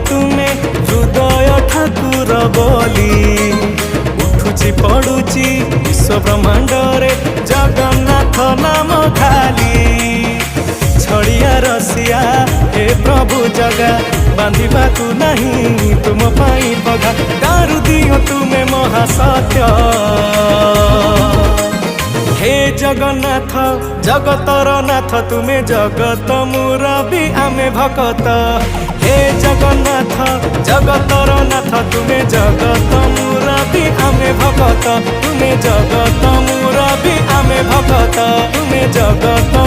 तुमे हृदय ठाकुर बोली उठुची पड़ुची विश्व ब्रह्मांड रे जगन्नाथ नाम खाली छड़िया रसिया हे प्रभु जगा बांधिबा तू नहीं तुम पाई पगा दारु दियो तुमे महासत्य हे जगन्नाथ जगतर नाथ तुमे जगत मुरबी आमे भकत हे जगन्नाथ जगतर नाथ तुमे जगत मुरबी आमे भकत तुमे जगत मुरबी आमे भकत तुमे जगत